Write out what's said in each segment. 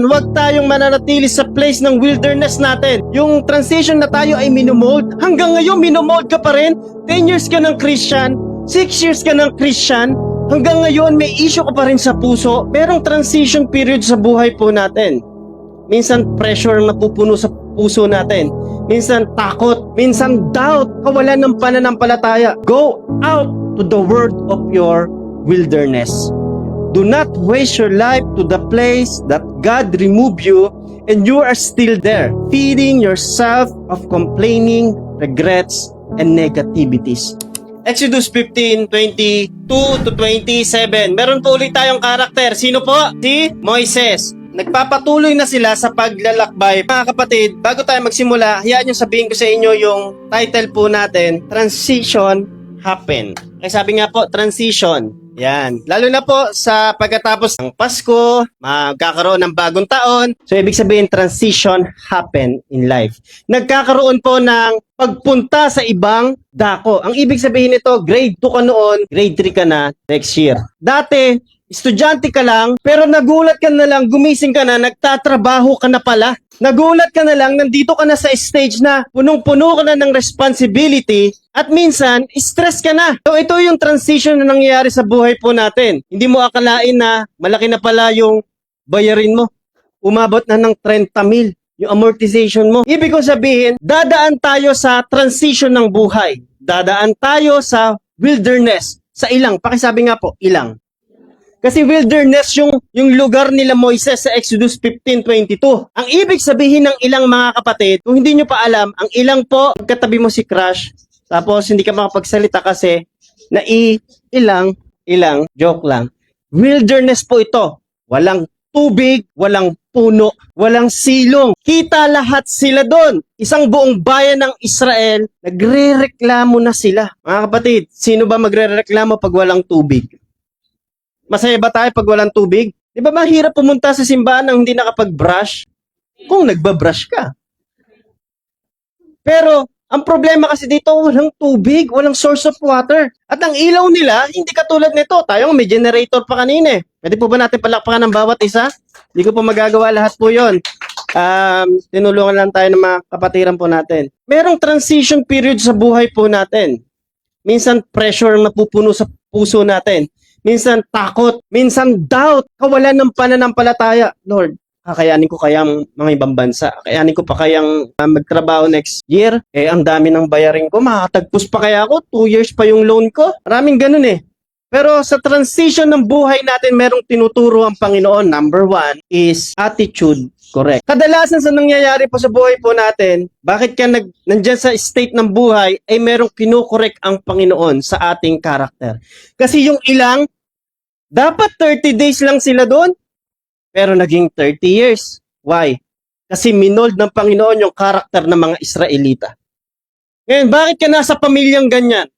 huwag tayong mananatili sa place ng wilderness natin. Yung transition na tayo ay minomold. Hanggang ngayon, minomold ka pa rin. 10 years ka ng Christian, 6 years ka ng Christian, hanggang ngayon may issue ka pa rin sa puso. Merong transition period sa buhay po natin. Minsan pressure ang napupuno sa puso natin. Minsan takot, minsan doubt, kawalan ng pananampalataya. Go out to the word of your wilderness. Do not waste your life to the place that God removed you and you are still there, feeding yourself of complaining, regrets, and negativities. Exodus 15:22 to 27. Meron po ulit tayong karakter. Sino po? Si Moises. Nagpapatuloy na sila sa paglalakbay. Mga kapatid, bago tayo magsimula, hayaan nyo sabihin ko sa inyo yung title po natin, Transition Happen. Kaya sabi nga po, transition. Yan. Lalo na po sa pagkatapos ng Pasko, magkakaroon ng bagong taon. So, ibig sabihin, transition happen in life. Nagkakaroon po ng pagpunta sa ibang dako. Ang ibig sabihin nito, grade 2 ka noon, grade 3 ka na next year. Dati, estudyante ka lang, pero nagulat ka na lang, gumising ka na, nagtatrabaho ka na pala. Nagulat ka na lang, nandito ka na sa stage na punong-puno ka na ng responsibility at minsan, stress ka na. So ito yung transition na nangyayari sa buhay po natin. Hindi mo akalain na malaki na pala yung bayarin mo. Umabot na ng 30,000 yung amortization mo. Ibig kong sabihin, dadaan tayo sa transition ng buhay. Dadaan tayo sa wilderness. Sa ilang, pakisabi nga po, ilang. Kasi wilderness yung lugar nila Moises sa Exodus 15:22. Ang ibig sabihin ng ilang, mga kapatid, kung hindi nyo pa alam, ang ilang po, katabi mo si crush, tapos hindi ka makapagsalita kasi ilang, joke lang. Wilderness po ito. Walang tubig, walang puno, walang silong. Kita lahat sila doon. Isang buong bayan ng Israel, nagre-reklamo na sila. Mga kapatid, sino ba magre-reklamo pag walang tubig? Masaya ba tayo pag walang tubig? Di ba mahirap pumunta sa simbahan nang hindi nakapag-brush? Kung nagbabrush ka. Pero, ang problema kasi dito, walang tubig, walang source of water. At ang ilaw nila, hindi katulad nito. Tayo may generator pa kanina eh. Pwede po ba natin palakpakan ng bawat isa? Hindi ko po magagawa lahat po yun. Tinulungan lang tayo ng mga kapatiran po natin. Merong transition period sa buhay po natin. Minsan pressure ang napupuno sa puso natin. Minsan takot, minsan doubt, kawalan ng pananampalataya. Lord, kakayanin ko kayang mga ibang bansa? Kakayanin ko pa kayang magtrabaho next year? Ang dami ng bayarin ko, makakatagpos pa kaya ako? 2 years pa yung loan ko? Maraming ganun eh. Pero sa transition ng buhay natin, merong tinuturo ang Panginoon. Number 1 is attitude correct. Kadalasan sa nangyayari po sa buhay po natin, bakit ka nandyan sa state ng buhay, ay merong kinukorek ang Panginoon sa ating karakter. Kasi yung ilang, dapat 30 days lang sila doon, pero naging 30 years. Why? Kasi minold ng Panginoon yung karakter ng mga Israelita. Ngayon, bakit ka nasa pamilyang ganyan?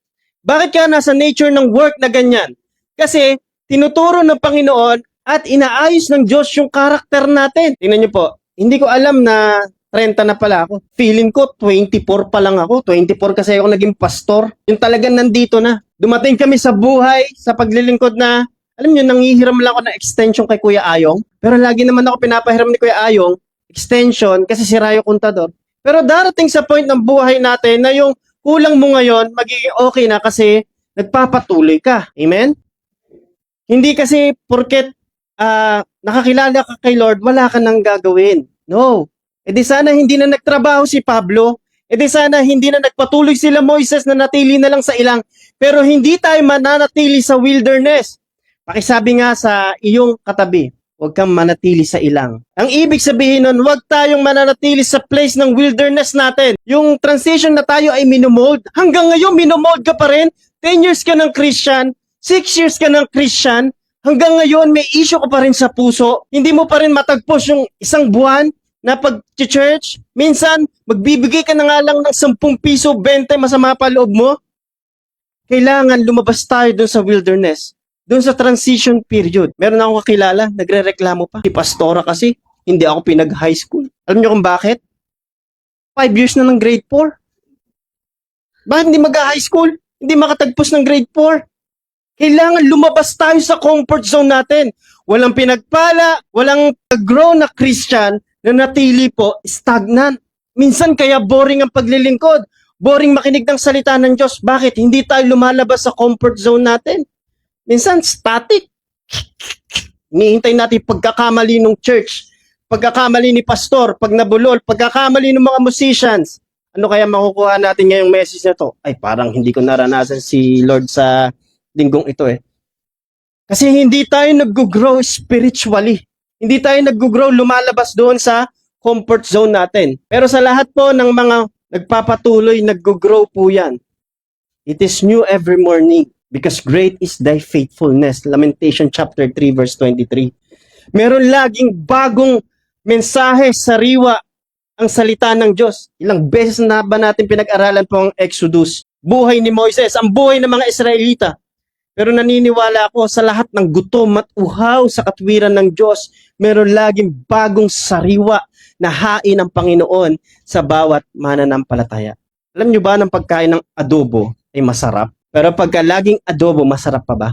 Bakit ka nasa nature ng work na ganyan? Kasi tinuturo ng Panginoon at inaayos ng Diyos yung karakter natin. Tingnan niyo po, hindi ko alam na 30 na pala ako. Feeling ko 24 pa lang ako. 24 kasi ako naging pastor. Yung talagang nandito na. Dumating kami sa buhay, sa paglilingkod na, alam niyo, nangihiram lang ako ng extension kay Kuya Ayong. Pero lagi naman ako pinapahiram ni Kuya Ayong, extension, kasi si Rayo Contador. Pero darating sa point ng buhay natin na yung kulang mo ngayon, magiging okay na kasi nagpapatuloy ka. Amen? Hindi kasi porket nakakilala ka kay Lord, wala ka nang gagawin. No. E di sana hindi na nagtrabaho si Pablo. E di sana hindi na nagpatuloy sila Moises na natili na lang sa ilang. Pero hindi tayo mananatili sa wilderness. Pakisabi nga sa iyong katabi, huwag kang manatili sa ilang. Ang ibig sabihin nun, huwag tayong mananatili sa place ng wilderness natin. Yung transition na tayo ay minomold. Hanggang ngayon, minomold ka pa rin. 10 years ka ng Christian, 6 years ka ng Christian, hanggang ngayon may issue ka pa rin sa puso. Hindi mo pa rin matagpos yung isang buwan na pag-church. Minsan, magbibigay ka na nga lang ng 10 piso, 20, masama pa loob mo. Kailangan lumabas tayo dun sa wilderness. Doon sa transition period, meron akong kakilala, nagre-reklamo pa. Si Pastora kasi, hindi ako pinag-high school. Alam niyo kung bakit? 5 years na ng grade 4. Bakit hindi mag-high school? Hindi makatagpos ng grade 4? Kailangan lumabas tayo sa comfort zone natin. Walang pinagpala, walang grow na Christian na natili po stagnant. Minsan kaya boring ang paglilingkod. Boring makinig ng salita ng Diyos. Bakit? Hindi tayo lumalabas sa comfort zone natin. Minsan static. Hinihintay natin pagkakamali ng church, pagkakamali ni pastor, pag nabulol, pagkakamali ng mga musicians. Ano kaya makukuha natin ngayong message na to? Ay, parang hindi ko naranasan si Lord sa linggong ito eh. Kasi hindi tayo nag-grow spiritually. Hindi tayo nag-grow lumalabas doon sa comfort zone natin. Pero sa lahat po ng mga nagpapatuloy, nag-grow po yan. It is new every morning because great is thy faithfulness. Lamentation chapter 3 verse 23. Meron laging bagong mensahe, sariwa ang salita ng Diyos. Ilang beses na ba natin pinag-aralan po ang Exodus? Buhay ni Moises, ang buhay ng mga Israelita. Pero naniniwala ako sa lahat ng gutom at uhaw sa katwiran ng Diyos, meron laging bagong sariwa na hain ng Panginoon sa bawat mananampalataya. Alam nyo ba ng pagkain ng adobo ay masarap? Pero pagka laging adobo, masarap pa ba?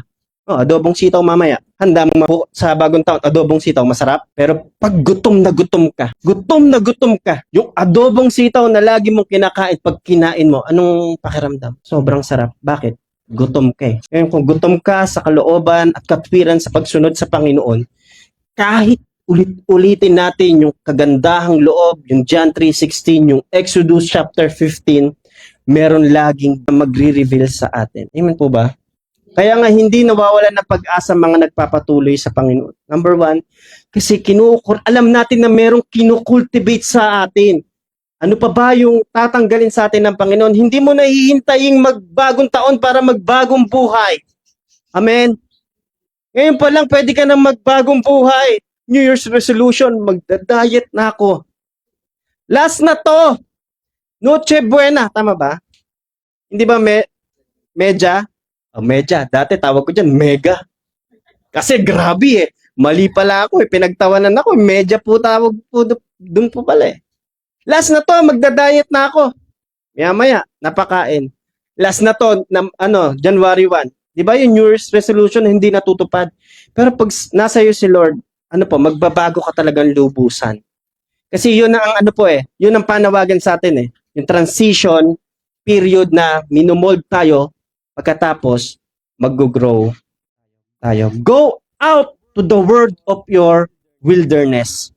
Oh, adobong sitaw mamaya. Handa mo sa bagong taon, adobong sitaw, masarap. Pero pag gutom na gutom ka, yung adobong sitaw na lagi mong kinakain, pag kinain mo, anong pakiramdam? Sobrang sarap. Bakit? Gutom ka eh. Ngayon, kung gutom ka sa kalooban at katwiran sa pagsunod sa Panginoon, kahit ulit-ulitin natin yung kagandahang loob, yung John 3:16, yung Exodus chapter 15, meron laging magre-reveal sa atin. Amen po ba? Kaya nga hindi nawawalan ng pag-asa mga nagpapatuloy sa Panginoon. Number one, kasi alam natin na merong kinukultivate sa atin. Ano pa ba yung tatanggalin sa atin ng Panginoon? Hindi mo nahihintaying magbagong taon para magbagong buhay. Amen? Ngayon pa lang pwede ka nang magbagong buhay. New Year's resolution, magda-diet na ako. Last na to. Noche Buena, tama ba? Hindi ba medya? Oh, medya. Dati tawag ko dyan, mega. Kasi grabe eh. Mali pala ako eh. Pinagtawanan ako. Medya po tawag po doon po pala eh. Last na to, magda-diet na ako. Maya-maya, napakain. Last na to, January 1. Di ba yung New Year's resolution hindi natutupad? Pero pag nasa iyo si Lord, magbabago ka talagang lubusan. Kasi yun ang yun ang panawagan sa atin eh. Yung transition period na minumold tayo, pagkatapos mag-grow tayo. Go out to the world of your wilderness.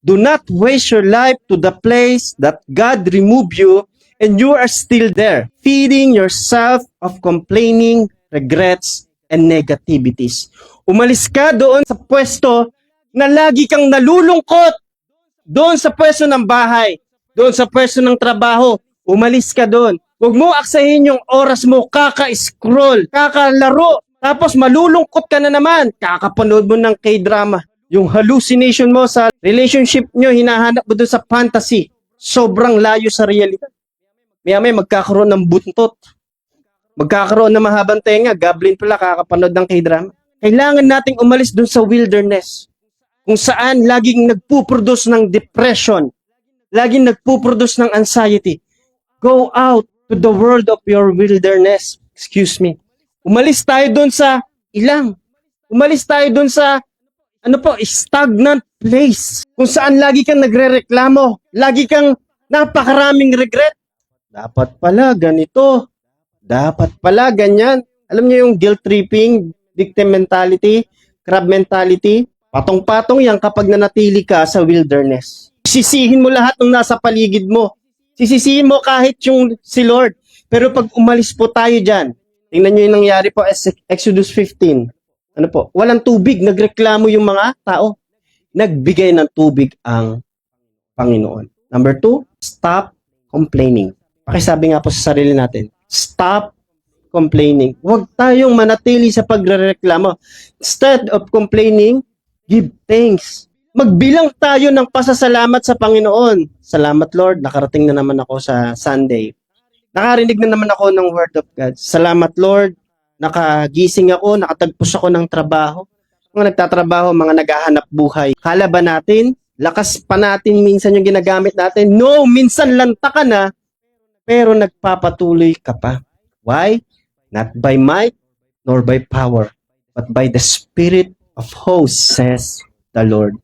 Do not waste your life to the place that God removed you and you are still there, feeding yourself of complaining, regrets, and negativities. Umalis ka doon sa pwesto na lagi kang nalulungkot, doon sa pwesto ng bahay, doon sa pwesto ng trabaho, umalis ka doon. Huwag mo aksahin yung oras mo, kaka-scroll, kakalaro, tapos malulungkot ka na naman, kakapanood mo ng K-drama. Yung hallucination mo sa relationship nyo, hinahanap mo doon sa fantasy. Sobrang layo sa realidad. May magkakaroon ng buntot. Magkakaroon ng mahabang tenga. Goblin pala, kakapanood ng K-drama. Kailangan nating umalis doon sa wilderness. Kung saan laging nagpuproduce ng depression. Laging nagpuproduce ng anxiety. Go out to the world of your wilderness. Excuse me. Umalis tayo doon sa ilang. Umalis tayo doon sa stagnant place. Kung saan lagi kang nagrereklamo, lagi kang napakaraming regret. Dapat pala ganito. Dapat pala ganyan. Alam niyo yung guilt tripping, victim mentality, crab mentality? Patong-patong yan kapag nanatili ka sa wilderness. Sisihin mo lahat ng nasa paligid mo. Sisisihin mo kahit yung si Lord. Pero pag umalis po tayo dyan, tingnan niyo yung nangyari po Exodus 15. Walang tubig, nagreklamo yung mga tao. Nagbigay ng tubig ang Panginoon. Number 2, stop complaining. Pakisabi nga po sa sarili natin, stop complaining. Huwag tayong manatili sa pagrereklamo. Instead of complaining, give thanks. Magbilang tayo ng pasasalamat sa Panginoon. Salamat Lord, nakarating na naman ako sa Sunday. Nakarinig na naman ako ng Word of God. Salamat Lord, nakagising ako, nakatagpos ako ng trabaho. Mga nagtatrabaho, mga naghahanap buhay. Kala ba natin? Lakas pa natin minsan yung ginagamit natin? No, minsan lanta ka na, pero nagpapatuloy ka pa. Why? Not by might, nor by power, but by the Spirit of hosts, says the Lord.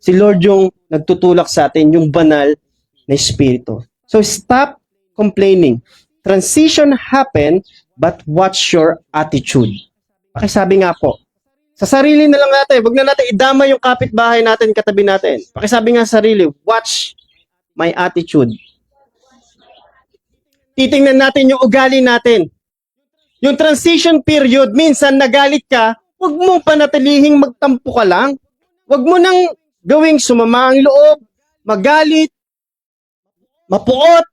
Si Lord yung nagtutulak sa atin, yung banal na Espiritu. So stop complaining. Transition happen, but watch your attitude. Pakisabi nga po, sa sarili na lang natin, wag na natin idama yung kapitbahay natin, katabi natin. Pakisabi nga sa sarili, watch my attitude. Titingnan natin yung ugali natin. Yung transition period, minsan nagalit ka, wag mo panatilihing magtampo ka lang. Wag mo nang gawing sumama ang loob, magalit, mapuot.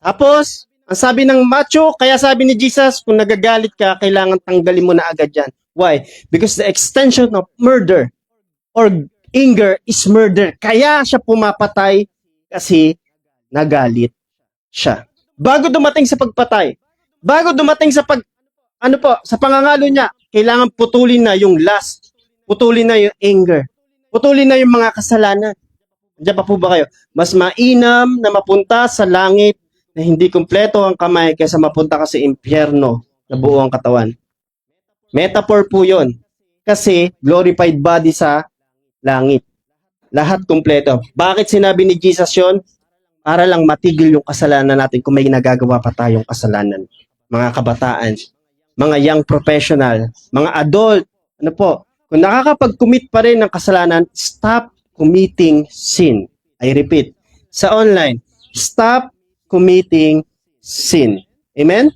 Tapos, ang sabi ng macho, kaya sabi ni Jesus, kung nagagalit ka, kailangan tanggalin mo na agad yan. Why? Because the extension of murder or anger is murder. Kaya siya pumapatay kasi nagalit siya. Bago dumating sa pagpatay, bago dumating sa sa pangangalo niya, kailangan putulin na yung lust, putulin na yung anger, putulin na yung mga kasalanan. Diyan pa po ba kayo? Mas mainam na mapunta sa langit na hindi kumpleto ang kamay kaysa mapunta ka sa impyerno na buo ang katawan. Metaphor po yun. Kasi glorified body sa langit. Lahat kumpleto. Bakit sinabi ni Jesus yun? Para lang matigil yung kasalanan natin kung may nagagawa pa tayong kasalanan. Mga kabataan, mga young professional, mga adult, kung nakakapag-commit pa rin ng kasalanan, stop committing sin. I repeat, sa online, stop committing sin. Amen?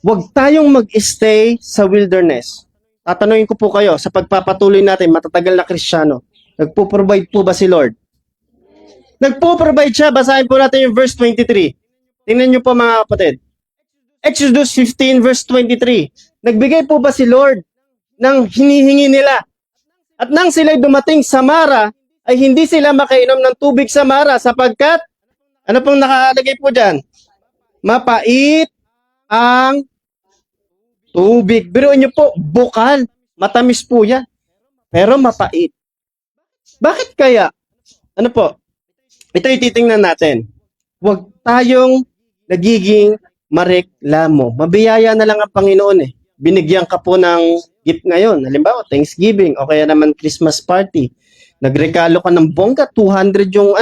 Huwag tayong mag-stay sa wilderness. Tatanungin ko po kayo, sa pagpapatuloy natin, matatagal na Kristiyano, nagpo-provide po ba si Lord? Nagpo-provide siya. Basahin po natin yung verse 23. Tingnan nyo po mga kapatid. Exodus 15 verse 23. Nagbigay po ba si Lord ng hinihingi nila? At nang sila'y dumating sa Mara, ay hindi sila makainom ng tubig sa Mara sapagkat, ano pong nakalagay po dyan? Mapait ang tubig. Biruin nyo po, bukal. Matamis po yan. Pero mapait. Bakit kaya? Ano po? Ito ititingnan natin. Huwag tayong nagiging mareklamo. Mabiyaya na lang ang Panginoon eh. Binigyan ka po ng gift ngayon. Halimbawa, Thanksgiving o kaya naman Christmas party. Nagrekalo ka ng bongga, 200 yung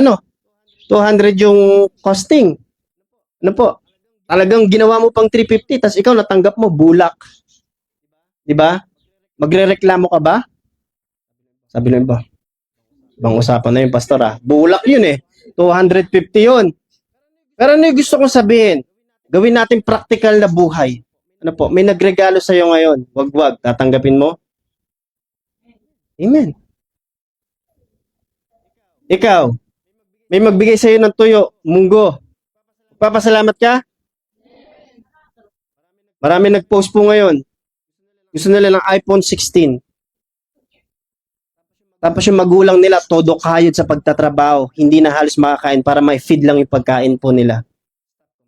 200 yung costing. Ano po? Talagang ginawa mo pang 350 tapos ikaw natanggap mo bulak. 'Di ba? Magrereklamo ka ba? Sabi ng iba. Ibang usapan na yung pastor ah. Bulak yun eh. 250 yun. Pero ano yung gusto kong sabihin? Gawin natin practical na buhay. Ano po? May nagregalo sa iyo ngayon. Wag-wag. Tatanggapin mo? Amen. Ikaw, may magbigay sa iyo ng tuyo, munggo. Papasalamat ka? Marami nag-post po ngayon. Gusto nila ng iPhone 16. Tapos yung magulang nila, todo kayod sa pagtatrabaho. Hindi na halos makakain para may feed lang yung pagkain po nila.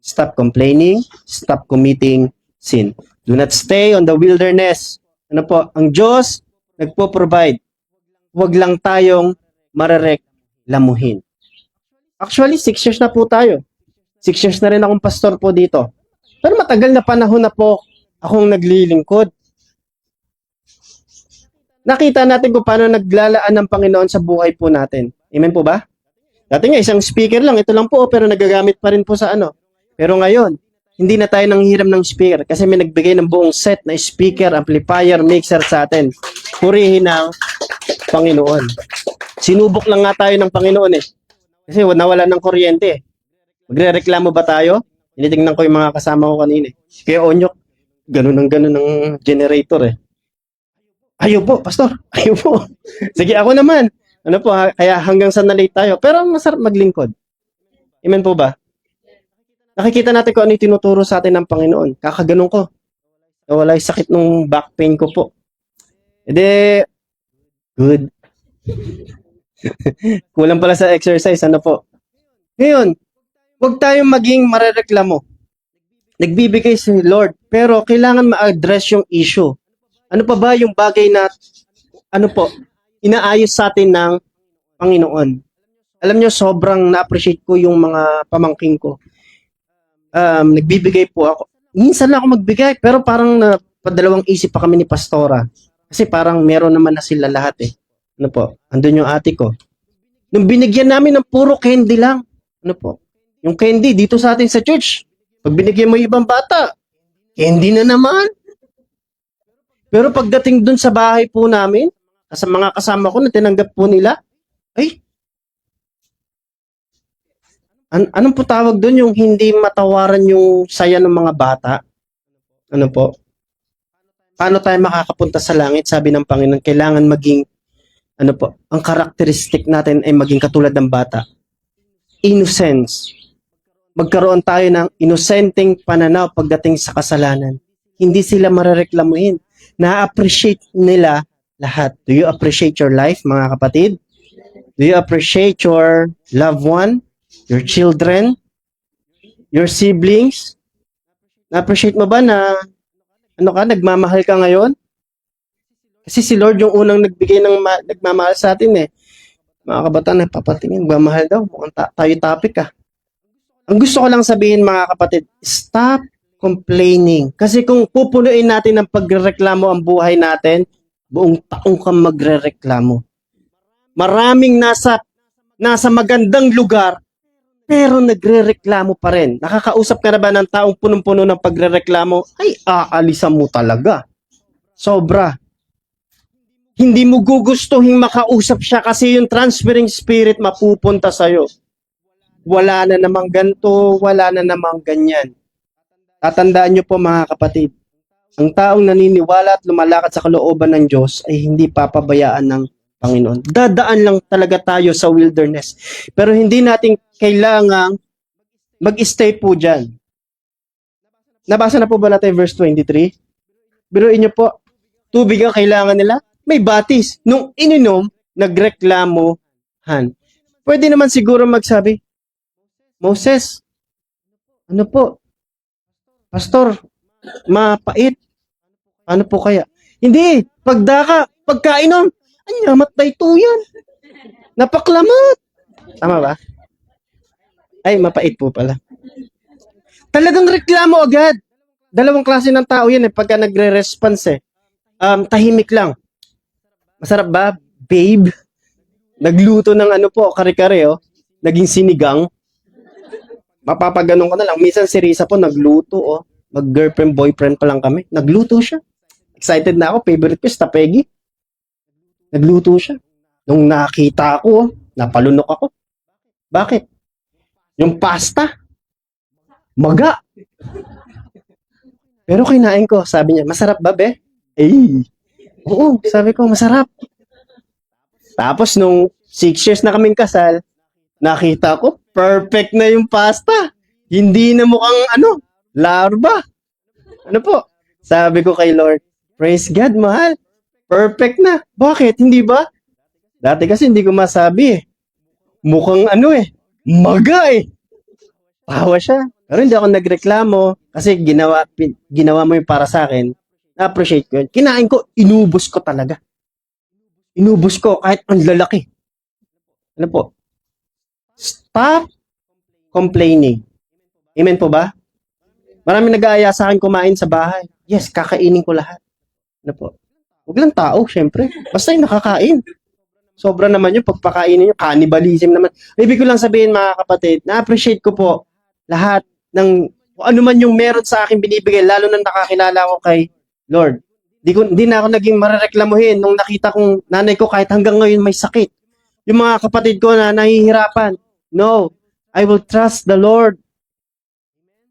Stop complaining. Stop committing sin. Do not stay on the wilderness. Ano po? Ang Diyos, nagpo-provide. Huwag lang tayong marereklamuhin. Actually, 6 years na po tayo. 6 years na rin akong pastor po dito. Pero matagal na panahon na po akong naglilingkod. Nakita natin kung paano naglalaan ng Panginoon sa buhay po natin. Amen po ba? Dati nga, isang speaker lang. Ito lang po, pero nagagamit pa rin po sa Pero ngayon, hindi na tayo nanghiram ng speaker kasi may nagbigay ng buong set na speaker, amplifier, mixer sa atin. Purihin ng Panginoon. Sinubok lang nga tayo ng Panginoon eh. Kasi nawala ng kuryente eh. Magre-reklamo ba tayo? Tinitingnan ko yung mga kasama ko kanina eh. Kaya Onyok, ganun ng generator eh. Ayaw po, pastor. Ayaw po. Sige, ako naman. Ano po, kaya hanggang sa na-late tayo. Pero masarap maglingkod. Amen po ba? Nakikita natin kung ano yung tinuturo sa atin ng Panginoon. Kakaganon ko. Nawala yung sakit ng back pain ko po. Ede, good. Kulang pala sa exercise. Ano po? Ngayon, huwag tayong maging marereklamo. Nagbibigay si Lord, pero kailangan ma-address yung issue. Ano pa ba yung bagay na, inaayos sa atin ng Panginoon? Alam nyo, sobrang na-appreciate ko yung mga pamangking ko. Nagbibigay po ako. Minsan lang ako magbigay, pero parang Padalawang isip pa kami ni Pastora. Kasi parang meron naman na sila lahat eh. Ano po? Andun yung ate ko. Nung binigyan namin ng puro candy lang. Ano po? Yung candy dito sa atin sa church. Pag binigyan mo yung ibang bata, candy na naman. Pero pagdating dun sa bahay po namin, sa mga kasama ko na tinanggap po nila, ay, anong po tawag dun yung hindi matawaran yung saya ng mga bata? Ano po? Paano tayo makakapunta sa langit? Sabi ng Panginoon, kailangan maging, ano po, ang karakteristik natin ay maging katulad ng bata. Innocence. Magkaroon tayo ng inosenteng pananaw pagdating sa kasalanan. Hindi sila marereklamuhin. Na-appreciate nila lahat. Do you appreciate your life, mga kapatid? Do you appreciate your loved one, your children, your siblings? Na-appreciate mo ba na nagmamahal ka ngayon? Kasi si Lord yung unang nagbigay ng nagmamahal sa atin eh. Mga kabataan, nagpapatingin, nagmamahal daw. Mukhang tayo topic ah. Ang gusto ko lang sabihin mga kapatid, stop complaining. Kasi kung pupunuin natin ng pagrereklamo ang buhay natin, buong taong kang magrereklamo. Maraming nasa magandang lugar, pero nagrereklamo pa rin. Nakakausap ka na ba ng taong punong-puno ng pagrereklamo? Ay, aalisan mo talaga. Sobra. Hindi mo gugustuhin makausap siya kasi yung transferring spirit mapupunta sa'yo. Wala na namang ganito, wala na namang ganyan. Tatandaan nyo po mga kapatid, ang taong naniniwala at lumalakad sa kalooban ng Diyos ay hindi papabayaan ng Panginoon. Dadaan lang talaga tayo sa wilderness. Pero hindi natin kailangang mag-stay po dyan. Nabasa na po ba natin verse 23? Biruin nyo po, tubig ang kailangan nila, may batis. Nung ininom, nagreklamohan. Pwede naman siguro magsabi, Moses, ano po? Pastor, mapait. Ano po kaya? Hindi, pagkainom, anyamat na ito yan. Napaklamat. Tama ba? Ay, mapait po pala. Talagang reklamo agad. Dalawang klase ng tao yan pagka nagre-response tahimik lang. Masarap ba, babe? Nagluto ng kare-kare naging sinigang. Mapapaganon ka na lang. Minsan si Risa po nagluto Mag-girlfriend, boyfriend pa lang kami. Nagluto siya. Excited na ako. Favorite ko, Stapegi. Nagluto siya. Nung nakita ko, napalunok ako. Bakit? Yung pasta. Maga. Pero kinain ko. Sabi niya, masarap ba, be? Oo, sabi ko, masarap. Tapos nung 6 years na kaming kasal, nakita ko, perfect na yung pasta. Hindi na mukhang larva. Ano po? Sabi ko kay Lord, praise God, mahal. Perfect na. Bakit? Hindi ba? Dati kasi hindi ko masabi Mukhang maga Tawa siya. Pero hindi ako nagreklamo kasi ginawa mo yung para sa akin. Na-appreciate ko yun. Kinain ko, inubos ko talaga. Inubos ko kahit ang lalaki. Ano po? Stop complaining. Amen po ba? Marami nag-aaya sa akin kumain sa bahay. Yes, kakainin ko lahat. Ano po? Huwag lang tao, syempre. Basta yung nakakain. Sobra naman yung pagpakainin nyo. Cannibalism naman. Ibig ko lang sabihin mga kapatid, na-appreciate ko po lahat ng ano man yung meron sa akin binibigay, lalo na nakakilala ko kay Lord. Di na ako naging marereklamuhin nung nakita kong nanay ko kahit hanggang ngayon may sakit. Yung mga kapatid ko na nahihirapan. No, I will trust the Lord.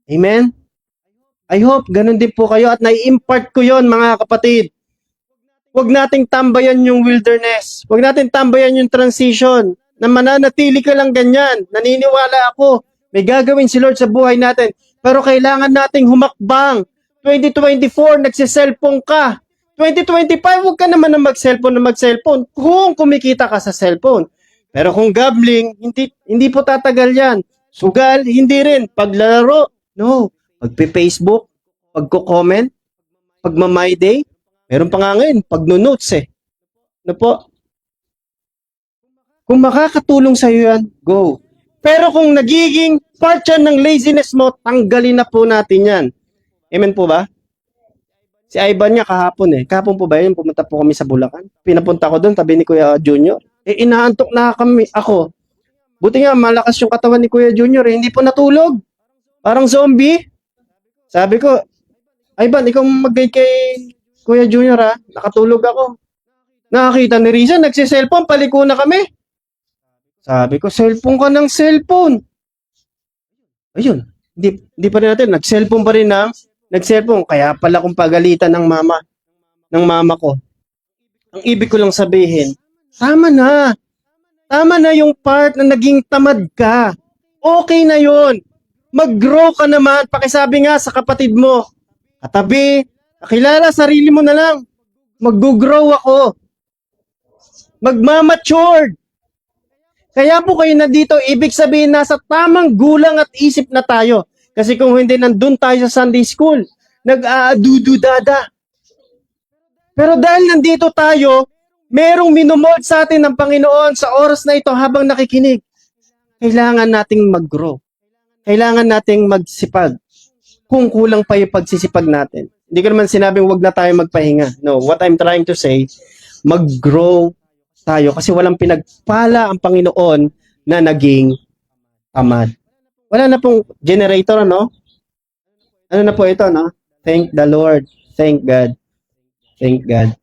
Amen? I hope ganun din po kayo at nai-impart ko yon mga kapatid. Huwag nating tambayan yung wilderness. Huwag nating tambayan yung transition. Na mananatili ka lang ganyan. Naniniwala ako. May gagawin si Lord sa buhay natin. Pero kailangan nating humakbang. 2024, nagsiselfone ka. 2025, huwag ka naman na mag-cellphone kung kumikita ka sa cellphone. Pero kung gambling, hindi po tatagal yan. Sugal, hindi rin. Paglalaro, no. Pagpe-Facebook, pagko-comment, pagma-my day, meron pa nga ngayon, pagno-notes Ano po? Kung makakatulong sa iyo yan, go. Pero kung nagiging part yan ng laziness mo, tanggalin na po natin yan. Amen po ba? Si Ivan niya kahapon eh. Kahapon po ba yun? Pumunta po kami sa Bulacan. Pinapunta ko doon, tabi ni Kuya Junior. Eh, inaantok na kami. Ako. Buti nga, malakas yung katawan ni Kuya Junior eh. Hindi po natulog. Parang zombie. Sabi ko, Ivan, ikaw mag-guide kay Kuya Junior ha. Nakatulog ako. Nakakita ni Risa, nagsiselfone, paliko na kami. Sabi ko, cellphone ka ng cellphone. Ayun, hindi pa rin natin. Nag-cellphone. Kaya pala kung pagalitan ng mama ko. Ang ibig ko lang sabihin, tama na. Tama na yung part na naging tamad ka. Okay na yon. Mag-grow ka naman. Pakisabi nga sa kapatid mo. Katabi, kakilala sarili mo na lang. Mag-grow ako. Magmamatured. Kaya po kayo na dito, ibig sabihin nasa tamang gulang at isip na tayo. Kasi kung hindi nandun tayo sa Sunday School, nag-aadududada. Pero dahil nandito tayo, merong minumold sa atin ng Panginoon sa oras na ito habang nakikinig. Kailangan nating mag-grow. Kailangan nating magsipag. Kung kulang pa yung pagsisipag natin. Hindi ko naman sinabing wag na tayo magpahinga. No, what I'm trying to say, mag-grow tayo kasi walang pinagpala ang Panginoon na naging tamad. Wala na pong generator, no? Ano na po ito, no? Thank the Lord. Thank God. Thank God.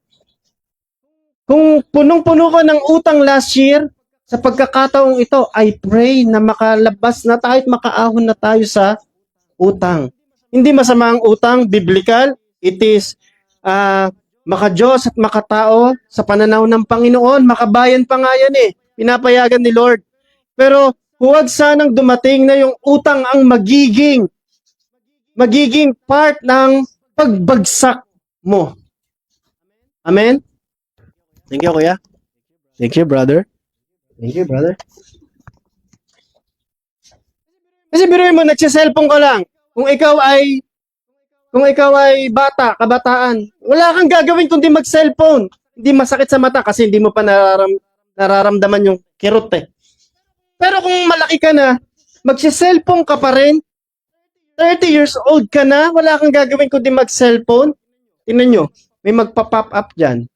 Kung punong-puno ko ng utang last year, sa pagkakataong ito, I pray na makalabas na tayo at makaahon na tayo sa utang. Hindi masama ang utang, biblical. It is maka-Diyos at makatao sa pananaw ng Panginoon. Makabayan pa nga yan eh. Pinapayagan ni Lord. Pero huwag sanang dumating na yung utang ang magiging part ng pagbagsak mo. Amen? Thank you, Kuya. Thank you, brother. Thank you, brother. Kasi biruin mo, nagsiselfone ka lang. Kung ikaw ay bata, kabataan, wala kang gagawin kundi mag-cellphone. Hindi masakit sa mata kasi hindi mo pa nararamdaman yung kirot eh. Pero kung malaki ka na, magsi-cellphone ka pa rin, 30 years old ka na, wala kang gagawin kundi mag-cellphone. Tingnan nyo, may magpa-pop up dyan.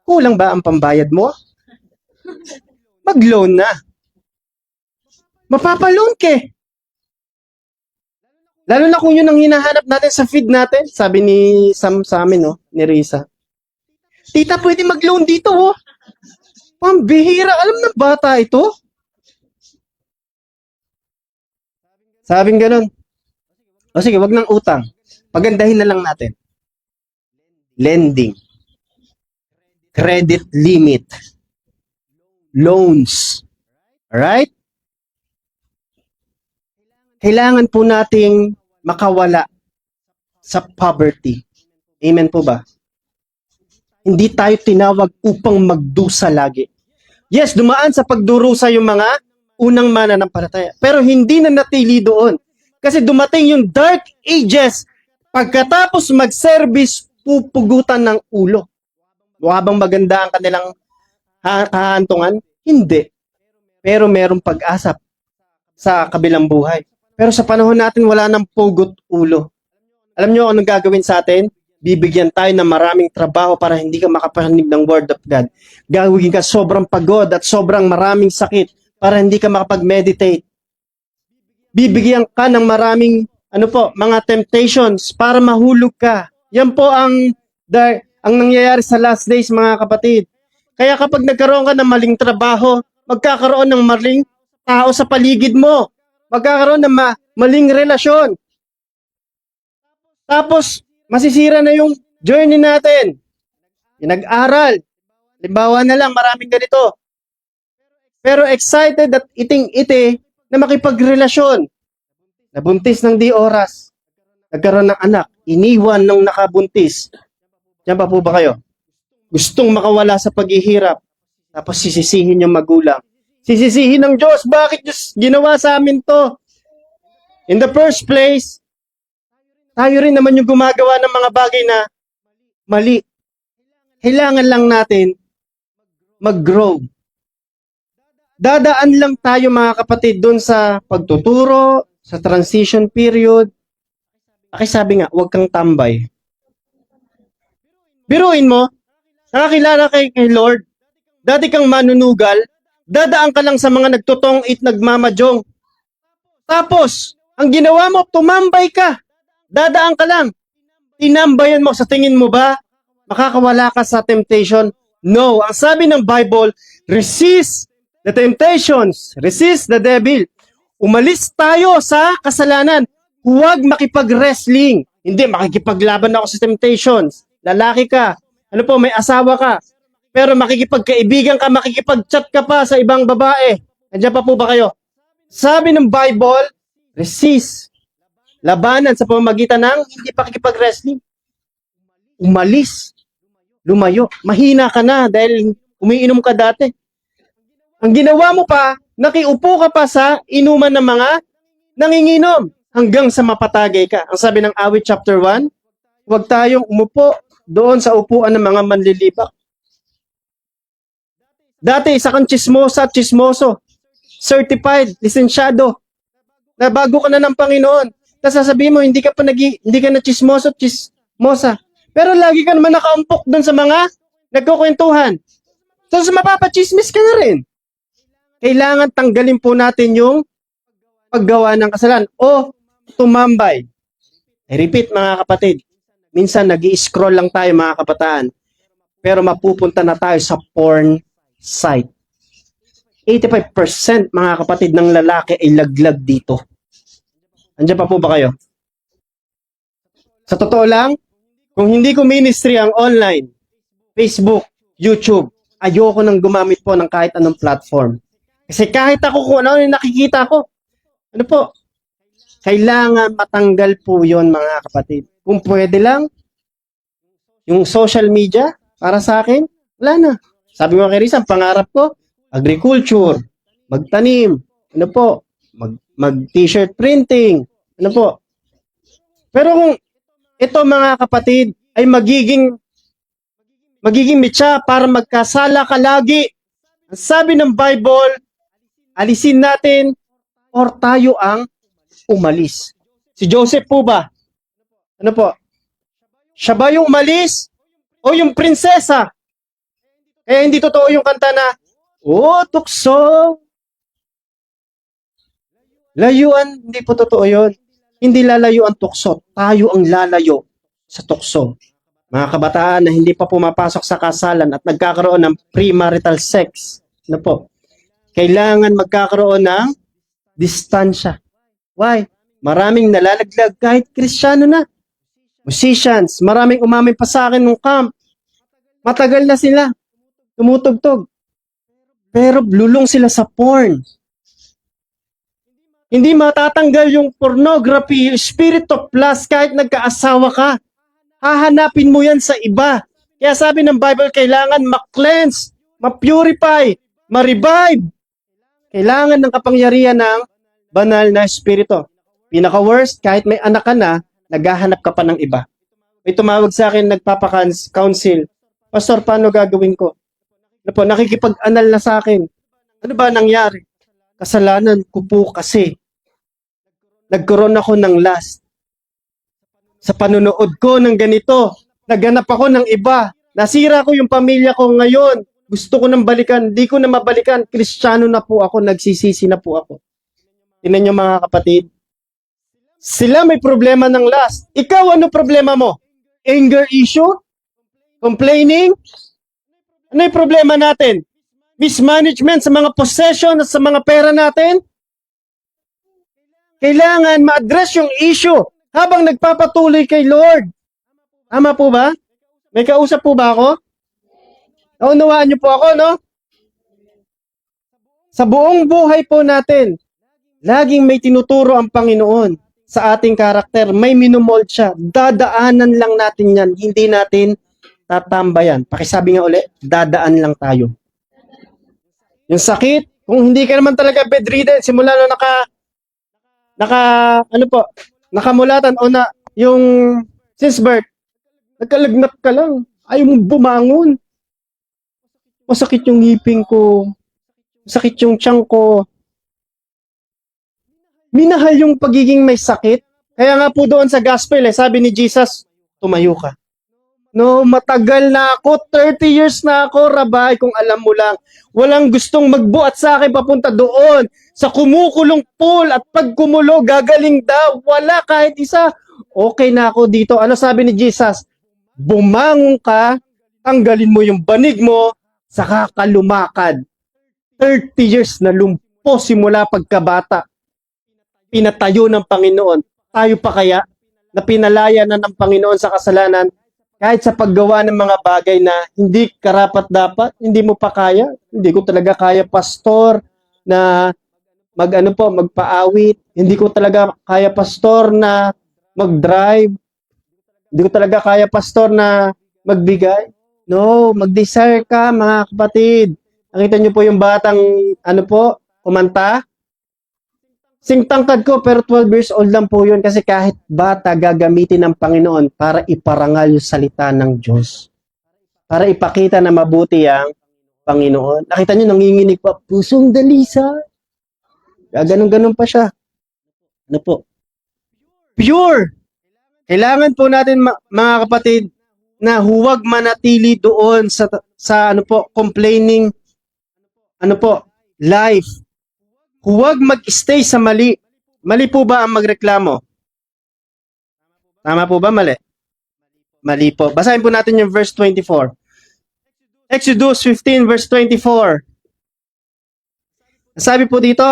Kulang ba ang pambayad mo? Mag-loan na. Mapapaloan ka eh. Lalo na kung yun ang hinahanap natin sa feed natin. Sabi ni Sam sa amin, no? Ni Risa. Tita, pwede mag-loan dito, oh. Pambihira. Alam ng bata ito? Sabing ganun. O sige, wag ng utang. Pagandahin na lang natin. Lending. Credit limit. Loans. Alright? Kailangan po nating makawala sa poverty. Amen po ba? Hindi tayo tinawag upang magdusa lagi. Yes, dumaan sa pagdurusa yung mga unang mananampalataya. Pero hindi na natili doon. Kasi dumating yung dark ages. Pagkatapos mag-service, pupugutan ng ulo. Habang maganda ang kanilang kahantungan? Hindi. Pero merong pag-asa sa kabilang buhay. Pero sa panahon natin, wala nang pugot ulo. Alam nyo anong gagawin sa atin? Bibigyan tayo ng maraming trabaho para hindi ka makapanig ng Word of God. Gagawin ka sobrang pagod at sobrang maraming sakit para hindi ka makapag-meditate. Bibigyan ka ng maraming mga temptations para mahulog ka. Yan po ang nangyayari sa last days, mga kapatid. Kaya kapag nagkaroon ka ng maling trabaho, magkakaroon ng maling tao sa paligid mo. Magkakaroon ng maling relasyon. Tapos, masisira na yung journey natin. Yung nag-aral. Halimbawa na lang, maraming ganito. Pero excited at iting-iti na makipagrelasyon. Nabuntis ng di oras. Nagkaroon ng anak. Iniwan ng nakabuntis. Diyan pa po ba kayo? Gustong makawala sa paghihirap. Tapos sisisihin yung magulang. Sisisihin ng Diyos. Bakit Diyos ginawa sa amin to? In the first place, tayo rin naman yung gumagawa ng mga bagay na mali. Kailangan lang natin mag-grow. Dadaan lang tayo mga kapatid doon sa pagtuturo, sa transition period. Sabi nga, huwag kang tambay. Biruin mo, nakakilala kay Lord, dati kang manunugal, dadaan ka lang sa mga nagtutong it nagmamajong. Tapos, ang ginawa mo, tumambay ka. Dadaan ka lang. Tinambayan mo, sa tingin mo ba, makakawala ka sa temptation? No. Ang sabi ng Bible, resist the temptations, resist the devil. Umalis tayo sa kasalanan. Huwag makipag-wrestling. Hindi, makikipaglaban ako sa temptations. Lalaki ka. Ano po, may asawa ka. Pero makikipagkaibigan ka, makikipag-chat ka pa sa ibang babae. Nandiyan pa po ba kayo? Sabi ng Bible, resist. Labanan sa pamamagitan ng hindi pakikipag-wrestling. Umalis. Lumayo. Mahina ka na dahil umiinom ka dati. Ang ginawa mo pa, nakiupo ka pa sa inuman ng mga nanginginom hanggang sa mapatagay ka. Ang sabi ng Awit chapter 1, huwag tayong umupo doon sa upuan ng mga manlilibak. Dati, isa kang chismoso, certified, lisensyado, na bago ka na ng Panginoon. Tapos sasabihin mo, hindi ka na chismosa. Pero lagi ka naman nakaumpok doon sa mga nagkukwentuhan. Tapos mapapachismis ka na rin. Kailangan tanggalin po natin yung paggawa ng kasalanan o tumambay. I repeat mga kapatid, minsan nag-i-scroll lang tayo mga kabataan, pero mapupunta na tayo sa porn site. 85% mga kapatid ng lalaki ay laglag dito. Andiyan pa po ba kayo? Sa totoo lang, kung hindi ko ministry ang online, Facebook, YouTube, ayoko nang gumamit po ng kahit anong platform. Kasi kahit ako kung ano yung nakikita ko, ano po, kailangan matanggal po yon mga kapatid. Kung pwede lang, yung social media, para sa akin, wala na. Sabi mo kay Risa, ang pangarap ko, agriculture, magtanim, ano po, mag-t-shirt printing, ano po. Pero kung ito mga kapatid ay magiging mitsa para magkasala ka lagi, ang sabi ng Bible, alisin natin or tayo ang umalis. Si Joseph po ba? Ano po? Siya ba yung umalis o yung prinsesa? Kaya hindi totoo yung kanta na, oh, tukso. Layuan, hindi po totoo yun. Hindi lalayo ang tukso. Tayo ang lalayo sa tukso. Mga kabataan na hindi pa pumapasok sa kasalan at nagkakaroon ng premarital sex. Ano po? Kailangan magkakaroon ng distansya. Why? Maraming nalalaglag kahit Kristiyano na. Musicians, maraming umamin pa sa akin nung camp. Matagal na sila. Tumutugtog. Pero lulong sila sa porn. Hindi matatanggal yung pornography, yung spirit of lust kahit nagkaasawa ka. Hahanapin mo yan sa iba. Kaya sabi ng Bible, kailangan ma-cleanse, ma-purify, ma-revive. Kailangan ng kapangyarihan ng banal na espiritu. Pinaka-worst, kahit may anak ka na, naghahanap ka pa ng iba. May tumawag sa akin, nagpapaka-counsel. Pastor, paano gagawin ko? Ano po, nakikipag-anal na sa akin. Ano ba nangyari? Kasalanan ko po kasi. Nagkaroon ako ng lust. Sa panunood ko ng ganito, naghanap ako ng iba. Nasira ko yung pamilya ko ngayon. Gusto ko nang balikan. Di ko na mabalikan. Kristiyano na po ako. Nagsisisi na po ako. Tingnan niyo mga kapatid. Sila may problema ng lust. Ikaw, ano problema mo? Anger issue? Complaining? Ano yung problema natin? Mismanagement sa mga possession at sa mga pera natin? Kailangan ma-address yung issue habang nagpapatuloy kay Lord. Tama po ba? May kausap po ba ako? Naunawaan niyo po ako, no? Sa buong buhay po natin, laging may tinuturo ang Panginoon sa ating karakter. May minumold siya. Dadaanan lang natin yan. Hindi natin tatambayan. Pakisabi nga ulit, dadaan lang tayo. Yung sakit, kung hindi ka naman talaga bedridden, simula na nakamulatan o na yung since birth, nagkalagnat ka lang. Ayaw mong bumangon. Masakit yung ngipin ko. Masakit yung tiyan ko. Minahal yung pagiging may sakit. Kaya nga po doon sa gospel, sabi ni Jesus, tumayo ka. No, matagal na ako. 30 years na ako, Rabay, kung alam mo lang. Walang gustong magbuhat sa akin papunta doon sa kumukulong pool at pag kumulo, gagaling daw. Wala kahit isa. Okay na ako dito. Ano sabi ni Jesus? Bumangon ka, tanggalin mo yung banig mo, saka ka lumakad. 30 years na lumpo simula pagkabata. Pinatayo ng Panginoon. Tayo pa kaya na pinalaya na ng Panginoon sa kasalanan kahit sa paggawa ng mga bagay na hindi karapat-dapat, hindi mo pa kaya. Hindi ko talaga kaya, pastor, na magpaawit. Hindi ko talaga kaya, pastor, na mag-drive. Hindi ko talaga kaya, pastor, na magbigay. No, mag-desire ka, mga kapatid. Nakita niyo po yung batang, kumanta? Singtangkad ko, pero 12 years old lang po yun kasi kahit bata gagamitin ng Panginoon para iparangal yung salita ng Diyos. Para ipakita na mabuti ang Panginoon. Nakita niyo, nanginginig pa, pusong dalisa. Ganun-ganun pa siya. Ano po? Pure! Kailangan po natin, mga kapatid, na huwag manatili doon sa complaining, life. Huwag mag-stay sa mali. Mali po ba ang magreklamo? Tama po ba? Mali? Mali po. Basahin po natin yung verse 24. Exodus 15 verse 24. Sabi po dito,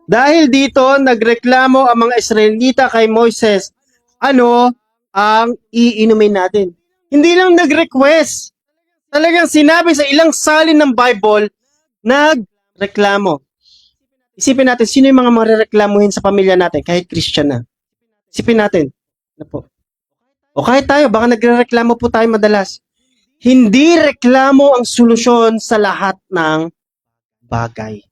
dahil dito nagreklamo ang mga Israelita kay Moises, ano ang iinumin natin? Hindi lang nag-request. Talagang sinabi sa ilang salin ng Bible, nagreklamo. Isipin natin, sino yung mga marereklamuhin sa pamilya natin kahit Christian na? Isipin natin. Ano po? O kahit tayo, baka nagrereklamo po tayo madalas. Hindi reklamo ang solusyon sa lahat ng bagay.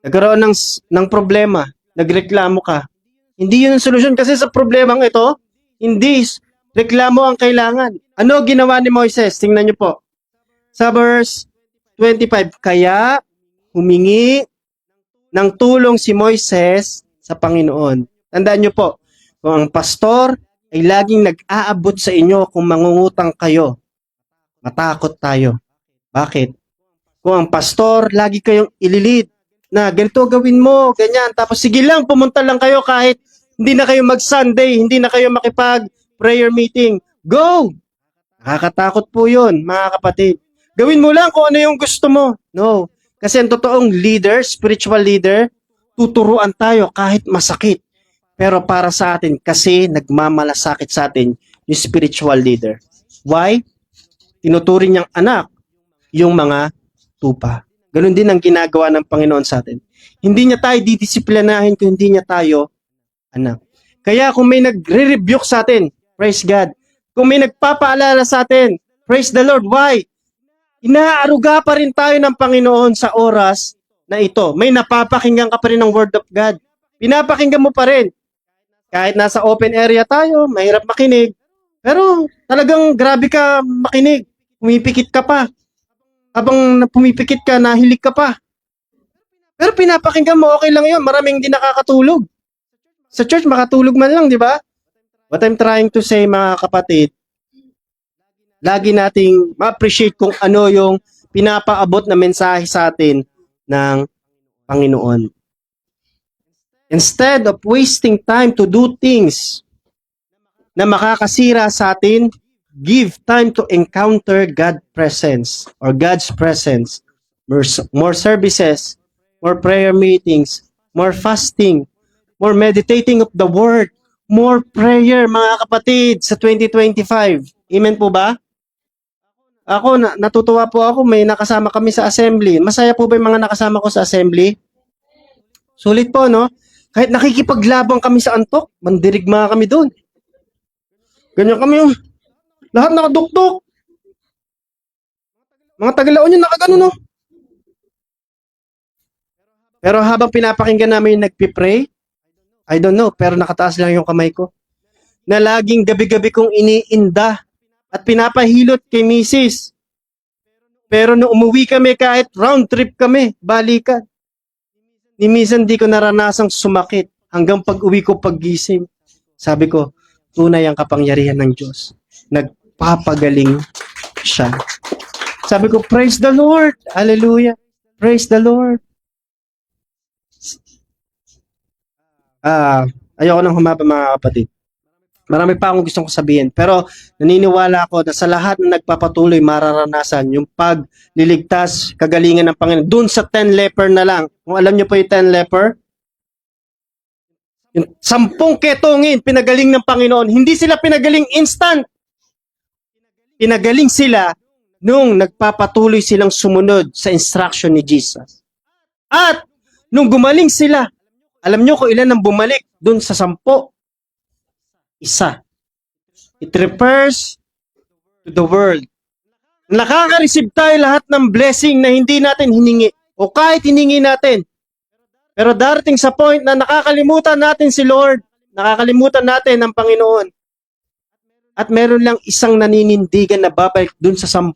Nagkaroon ng problema, nagreklamo ka. Hindi yun ang solusyon kasi sa problemang ito, hindi reklamo ang kailangan. Ano ginawa ni Moises? Tingnan niyo po. Sa verse 25, kaya humingi ng tulong si Moises sa Panginoon. Tandaan niyo po, kung ang pastor ay laging nag-aabot sa inyo kung mangungutang kayo, matakot tayo. Bakit? Kung ang pastor, lagi kayong ililid na ganito gawin mo, ganyan. Tapos sige lang, pumunta lang kayo kahit hindi na kayo mag-Sunday, hindi na kayo makipag-prayer meeting. Go! Nakakatakot po yun, mga kapatid. Gawin mo lang kung ano yung gusto mo. No. Kasi ang totoong leader, spiritual leader, tuturuan tayo kahit masakit. Pero para sa atin, kasi nagmamalasakit sa atin yung spiritual leader. Why? Tinuturing niyang anak yung mga tupa. Ganon din ang ginagawa ng Panginoon sa atin. Hindi niya tayo didisiplinahin kung hindi niya tayo anak. Kaya kung may nagre-rebuke sa atin, praise God. Kung may nagpapaalala sa atin, praise the Lord. Why? Inaaruga pa rin tayo ng Panginoon sa oras na ito. May napapakinggan ka pa rin ng Word of God. Pinapakinggan mo pa rin. Kahit nasa open area tayo, mahirap makinig. Pero talagang grabe ka makinig. Pumipikit ka pa. Habang pumipikit ka, nahilig ka pa. Pero pinapakinggan mo, okay lang yun. Maraming hindi nakakatulog. Sa church, makatulog man lang, di ba? What I'm trying to say, mga kapatid, lagi nating ma-appreciate kung ano yung pinapaabot na mensahe sa atin ng Panginoon. Instead of wasting time to do things na makakasira sa atin, give time to encounter God's presence or God's presence. More services, more prayer meetings, more fasting, more meditating of the Word, more prayer, mga kapatid, sa 2025. Amen po ba? Ako, natutuwa po ako, may nakasama kami sa assembly. Masaya po ba yung mga nakasama ko sa assembly? Sulit po, no? Kahit nakikipaglabang kami sa antok, mandirigma kami doon. Ganyan kami yung lahat nakaduktok. Mga Tagalaon yun nakagano, no? Pero habang pinapakinggan namin yung nagpipray, I don't know, pero nakataas lang yung kamay ko. Na laging gabi-gabi kong iniinda at pinapahilot kay Mrs. Pero nung umuwi kami, kahit round trip kami, balikan. Ni minsan di ko naranasang sumakit hanggang pag-uwi ko paggising. Sabi ko, tunay ang kapangyarihan ng Diyos. Nagpapagaling siya. Sabi ko, praise the Lord. Hallelujah. Praise the Lord. Ayoko nang humaba mga kapatid. Marami pa akong gustong sabihin. Pero naniniwala ako na sa lahat na nagpapatuloy mararanasan yung pagliligtas, kagalingan ng Panginoon. Doon sa 10 leper na lang. Kung alam niyo po yung 10 leper, yung 10 ketongin, pinagaling ng Panginoon. Hindi sila pinagaling instant. Pinagaling sila nung nagpapatuloy silang sumunod sa instruction ni Jesus. At nung gumaling sila, alam nyo kung ilan ang bumalik dun sa 10? Isa. It refers to the world. Nakaka-receive tayo lahat ng blessing na hindi natin hiningi. O kahit hiningi natin. Pero darating sa point na nakakalimutan natin si Lord. Nakakalimutan natin ang Panginoon. At meron lang isang naninindigan na babalik dun sa 10%.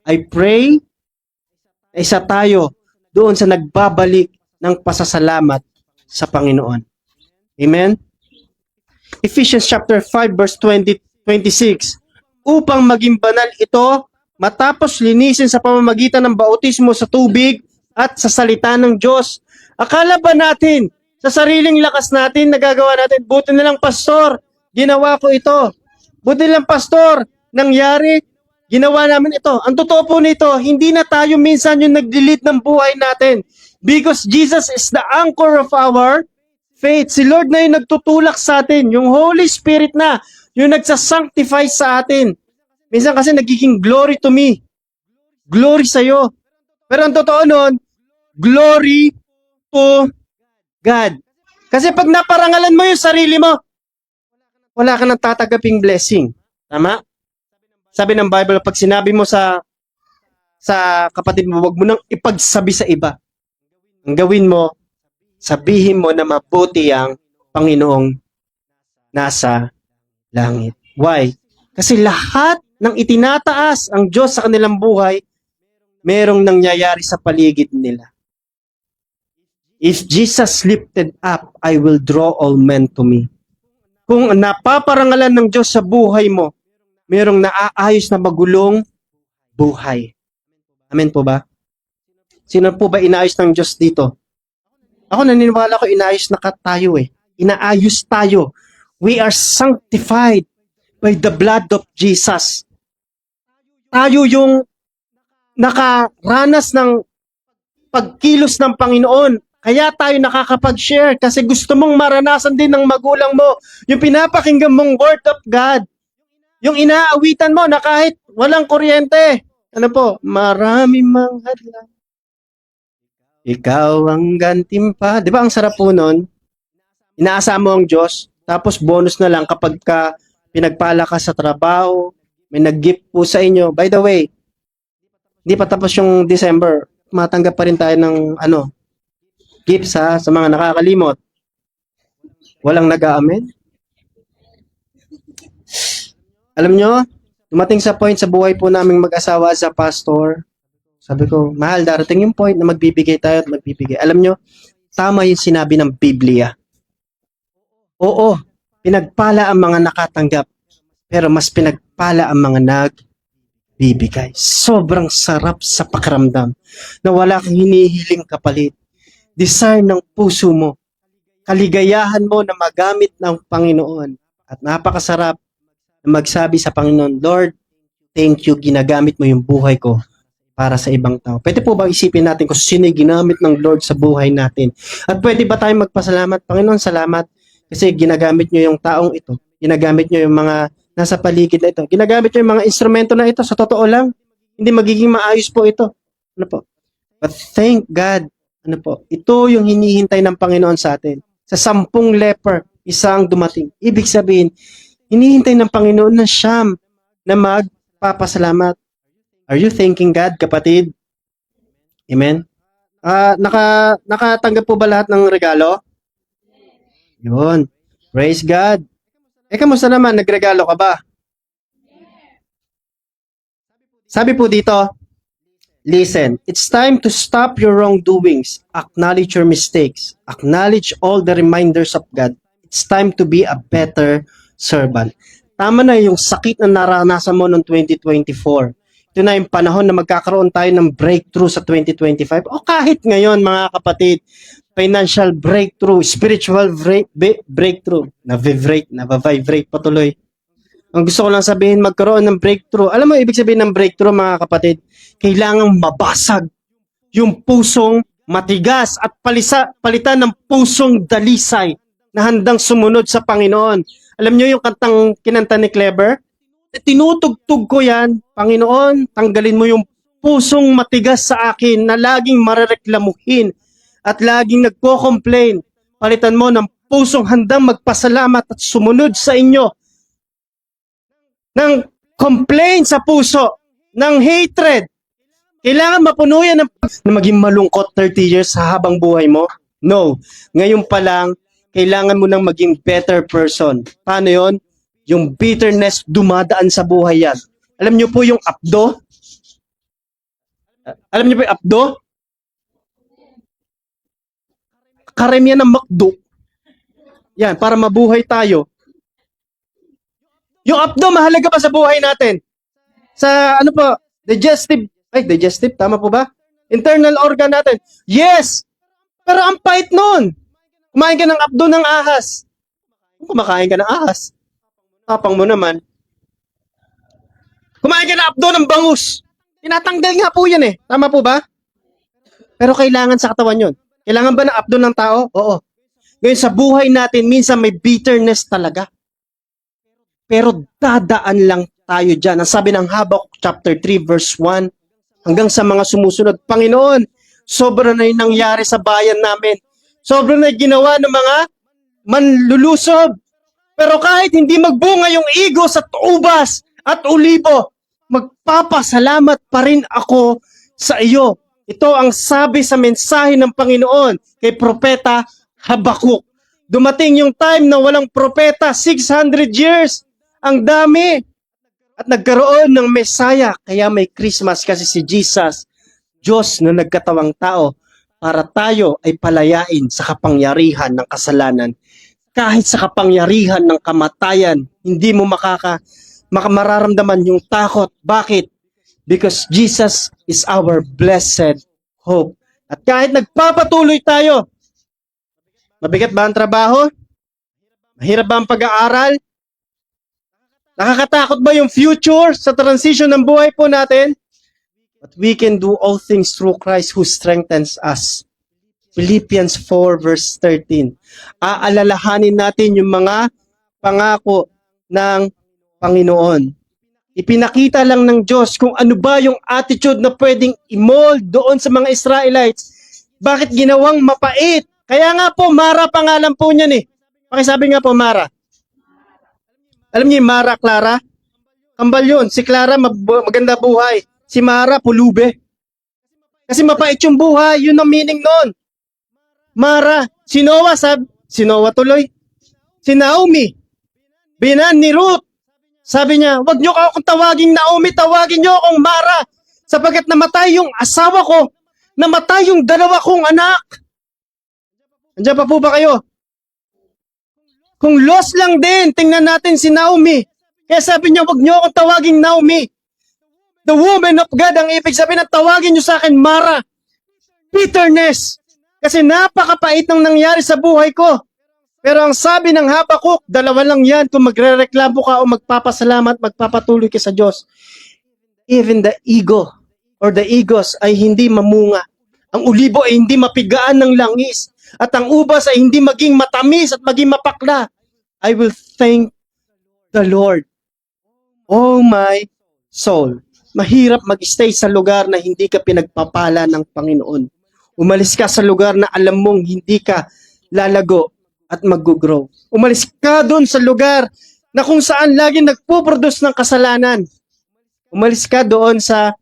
I pray na isa tayo doon sa nagbabalik ng pasasalamat sa Panginoon. Amen? Ephesians chapter 5 verse 26. Upang maging banal ito, matapos linisin sa pamamagitan ng bautismo sa tubig at sa salita ng Diyos. Akala ba natin, sa sariling lakas natin, nagagawa natin, buti na lang pastor, ginawa ko ito. Buti na lang pastor, nangyari, ginawa namin ito. Ang totoo po nito, hindi na tayo minsan yung nag-delete ng buhay natin. Because Jesus is the anchor of our faith. Si Lord na yung nagtutulak sa atin. Yung Holy Spirit na, yung nagsasanctify sa atin. Minsan kasi nagiging glory to me. Glory sa'yo. Pero ang totoo nun, glory to God. Kasi pag naparangalan mo yung sarili mo, wala ka nang tatagaping blessing. Tama? Sabi ng Bible, pag sinabi mo sa kapatid mo, wag mo nang ipagsabi sa iba. Ang gawin mo, sabihin mo na mabuti ang Panginoong nasa langit. Why? Kasi lahat ng itinataas ang Diyos sa kanilang buhay, merong nangyayari sa paligid nila. If Jesus lifted up, I will draw all men to me. Kung napaparangalan ng Diyos sa buhay mo, merong naaayos na magulong buhay. Amen po ba? Sino po ba inaayos ng Diyos dito? Ako naniniwala ko inaayos na tayo eh. Inaayos tayo. We are sanctified by the blood of Jesus. Tayo yung nakaranas ng pagkilos ng Panginoon. Kaya tayo nakakapag-share kasi gusto mong maranasan din ng magulang mo yung pinapakinggan mong word of God. Yung inaawitan mo na kahit walang kuryente. Ano po? Marami mang hadlang. Ikaw ang gantimpa. Di ba ang sarap po nun? Inaasa mo ang Diyos. Tapos bonus na lang kapag ka pinagpala ka sa trabaho, may nag-gift po sa inyo. By the way, hindi pa tapos yung December. Matanggap pa rin tayo ng gifts sa mga nakakalimot. Walang nag-aamen. Alam nyo, dumating sa point sa buhay po naming mag-asawa sa pastor, sabi ko, mahal, darating yung point na magbibigay tayo at magbibigay. Alam nyo, tama yung sinabi ng Biblia. Oo, pinagpala ang mga nakatanggap, pero mas pinagpala ang mga nagbibigay. Sobrang sarap sa pakiramdam na wala kang hinihiling kapalit. Desire ng puso mo, kaligayahan mo na magamit ng Panginoon. At napakasarap na magsabi sa Panginoon, Lord, thank you, ginagamit mo yung buhay ko para sa ibang tao. Pwede po bang isipin natin kung sino yung ginamit ng Lord sa buhay natin? At pwede ba tayong magpasalamat? Panginoon, salamat kasi ginagamit nyo yung taong ito. Ginagamit nyo yung mga nasa paligid na ito. Ginagamit nyo yung mga instrumento na ito. Sa totoo lang, hindi magiging maayos po ito. Ano po? But thank God, ito yung hinihintay ng Panginoon sa atin. Sa 10 leper, isang dumating. Ibig sabihin, hinihintay ng Panginoon ng siyam na magpapasalamat. Are you thanking God, kapatid? Amen? Nakatanggap po ba lahat ng regalo? Yun. Praise God. Kamusta naman? Nagregalo ka ba? Sabi po dito, Listen, it's time to stop your wrongdoings. Acknowledge your mistakes. Acknowledge all the reminders of God. It's time to be a better servant. Tama na yung sakit na naranasan mo noong 2024. Ito na yung panahon na magkakaroon tayo ng breakthrough sa 2025. O kahit ngayon, mga kapatid, financial breakthrough, spiritual breakthrough, na-vibrate patuloy. Ang gusto ko lang sabihin, magkaroon ng breakthrough. Alam mo, ibig sabihin ng breakthrough, mga kapatid, kailangang mabasag yung pusong matigas at palitan ng pusong dalisay na handang sumunod sa Panginoon. Alam nyo yung kantang kinanta ni Clever? Tinutugtog ko yan, Panginoon, tanggalin mo yung pusong matigas sa akin na laging marereklamuhin at laging nagko-complain. Palitan mo ng pusong handang magpasalamat at sumunod sa inyo. Ng complaint sa puso, ng hatred. Kailangan mapuno yan na maging malungkot 30 years sa habang buhay mo? No. Ngayon pa lang, kailangan mo nang maging better person. Paano yon? Yung bitterness dumadaan sa buhay yan. Alam niyo po yung apdo? Alam niyo po yung apdo? Karamihan ng makdo. Yan, para mabuhay tayo. Yung apdo, mahalaga pa sa buhay natin. Sa ano po, digestive, tama po ba? Internal organ natin. Yes! Pero ang pait nun. Kumain ka ng apdo ng ahas. Kung kumakain ka ng ahas, tapang mo naman. Kumain ka ng apdo ng bangus. Tinatanggal nga po yan eh. Tama po ba? Pero kailangan sa katawan yun. Kailangan ba ng apdo ng tao? Oo. Ngayon sa buhay natin, minsan may bitterness talaga. Pero dadaan lang tayo dyan. Ang sabi ng Habakkuk chapter 3 verse 1 hanggang sa mga sumusunod. Panginoon, sobra na yung nangyari sa bayan namin. Sobra na yung ginawa ng mga manlulusob. Pero kahit hindi magbunga yung igos at ubas at ulibo, magpapasalamat pa rin ako sa iyo. Ito ang sabi sa mensahe ng Panginoon kay Propeta Habakkuk. Dumating yung time na walang propeta, 600 years. Ang dami. At nagkaroon ng Messiah. Kaya may Christmas kasi si Jesus, Diyos na nagkatawang tao, para tayo ay palayain sa kapangyarihan ng kasalanan. Kahit sa kapangyarihan ng kamatayan, hindi mo mararamdaman yung takot. Bakit? Because Jesus is our blessed hope. At kahit nagpapatuloy tayo, mabigat ba ang trabaho? Mahirap ba ang pag-aaral? Nakakatakot ba yung future sa transition ng buhay po natin? But we can do all things through Christ who strengthens us. Philippians 4 verse 13. Aalalahanin natin yung mga pangako ng Panginoon. Ipinakita lang ng Diyos kung ano ba yung attitude na pwedeng i-mold doon sa mga Israelites. Bakit ginawang mapait? Kaya nga po, Mara pangalan po niyan eh. Pakisabi nga po, Mara. Alam niyo yung Mara, Clara? Kambal yun. Si Clara, maganda buhay. Si Mara, pulube. Kasi mapait yung buhay. Yun ang meaning nun. Mara. Si Noah, si Noah tuloy. Si Naomi. Binan ni Ruth. Sabi niya, wag niyo akong tawaging Naomi, tawagin niyo akong Mara. Sapagkat namatay yung asawa ko. Namatay yung dalawa kong anak. Andiyan pa po ba kayo? Kung lost lang din, tingnan natin si Naomi. Kaya sabi niya, wag niyo akong tawaging Naomi. The woman of God, ang ibig sabihin na tawagin niyo sa akin, Mara. Bitterness. Kasi napakapait ng nangyari sa buhay ko. Pero ang sabi ng Habakkuk, dalawa lang yan kung magrereklamo ka o magpapasalamat, magpapatuloy ka sa Diyos. Even the ego or the egos ay hindi mamunga. Ang ulibo ay hindi mapigaan ng langis. At ang ubas ay hindi maging matamis at maging mapakla. I will thank the Lord. Oh my soul. Mahirap mag-stay sa lugar na hindi ka pinagpapala ng Panginoon. Umalis ka sa lugar na alam mong hindi ka lalago at mag-grow. Umalis ka doon sa lugar na kung saan laging nagpo-produce ng kasalanan. Umalis ka doon sa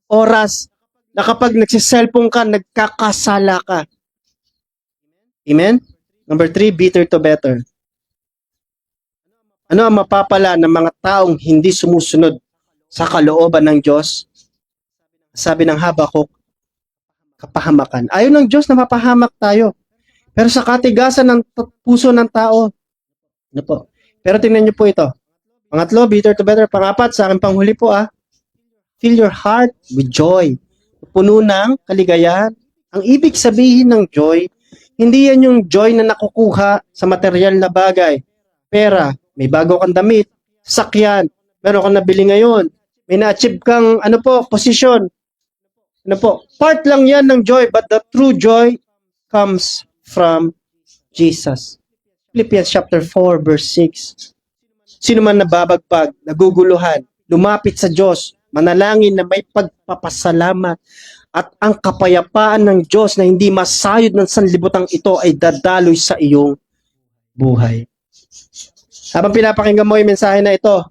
oras na kapag nagsiselfone ka, nagkakasala ka. Amen? Number 3, bitter to better. Ano ang mapapala ng mga taong hindi sumusunod sa kalooban ng Diyos? Sabi ng Habakuk, kapahamakan. Ayaw ng Diyos na mapahamak tayo. Pero sa katigasan ng puso ng tao, ano po? Pero tingnan niyo po ito. Pangatlo, bitter to better. Pangapat, sa akin panghuli po fill your heart with joy. Puno ng kaligayahan. Ang ibig sabihin ng joy, hindi yan yung joy na nakukuha sa material na bagay. Pera, may bago kang damit, sakyan, meron kang nabili ngayon, may na-achieve kang posisyon. Part lang yan ng joy, but the true joy comes from Jesus. Philippians chapter 4 verse 6. Sino man nababagpag, naguguluhan, lumapit sa Diyos, manalangin na may pagpapasalamat, at ang kapayapaan ng Diyos na hindi masayod ng sanlibutan ito ay dadaloy sa iyong buhay. Habang pinapakinggan mo yung mensahe na ito,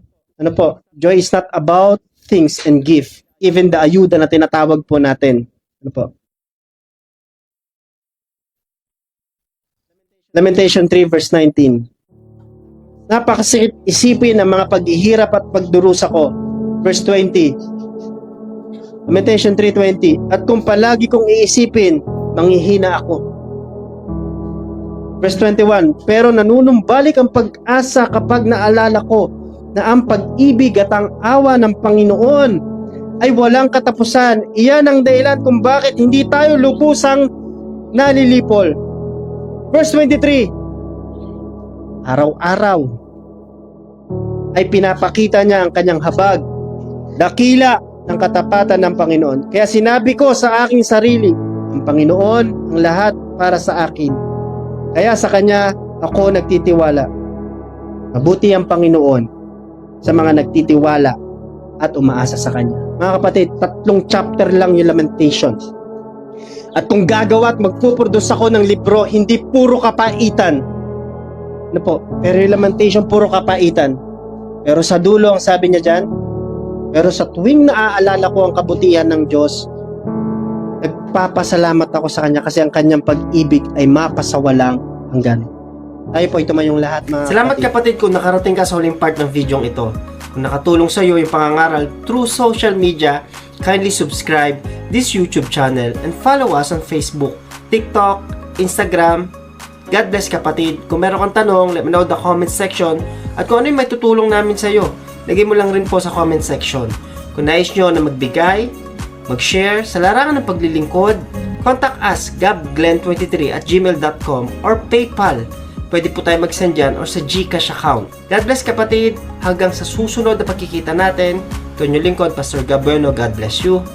joy is not about things and gift, even the ayuda na tinatawag po natin. Lamentation 3 verse 19. Napakasikip isipin ang mga paghihirap at pagdurusa ko. Verse 20. Lamentation 3:20. At kung palagi kong iisipin, manghihina ako. Verse 21. Pero nanunumbalik ang pag-asa kapag naalala ko na ang pag-ibig at ang awa ng Panginoon ay walang katapusan. Iyan ang dahilan kung bakit hindi tayo lubusang nalilipol. Verse 23. Araw-araw ay pinapakita niya ang kanyang habag, dakila ng katapatan ng Panginoon. Kaya sinabi ko sa aking sarili, ang Panginoon ang lahat para sa akin. Kaya sa Kanya ako nagtitiwala. Mabuti ang Panginoon sa mga nagtitiwala at umaasa sa Kanya. Mga kapatid, 3 chapter lang yung Lamentations. At kung gagawa at magpuproduce ako ng libro, hindi puro kapaitan. Pero yung Lamentation, puro kapaitan. Pero sa dulo, ang sabi niya dyan, pero sa tuwing naaalala ko ang kabutihan ng Diyos, nagpapasalamat ako sa Kanya kasi ang Kanyang pag-ibig ay mapasawalang hanggan. Tayo po, ito man yung lahat, mga Salamat kapatid kung nakarating ka sa huling part ng video ito. Kung nakatulong sa iyo yung pangangaral through social media, kindly subscribe this YouTube channel and follow us on Facebook, TikTok, Instagram. God bless kapatid. Kung meron kang tanong, let me know in the comment section. At kung ano yung may tutulong namin sa iyo, lagay mo lang rin po sa comment section. Kung nais nyo na magbigay, mag-share sa larangan ng paglilingkod, contact us gabglen23@gmail.com or PayPal. Pwede po tayo mag-send dyan or sa GCash account. God bless kapatid. Hanggang sa susunod na pagkikita natin. Ito yung lingkod, Pastor Gab Bueno. God bless you.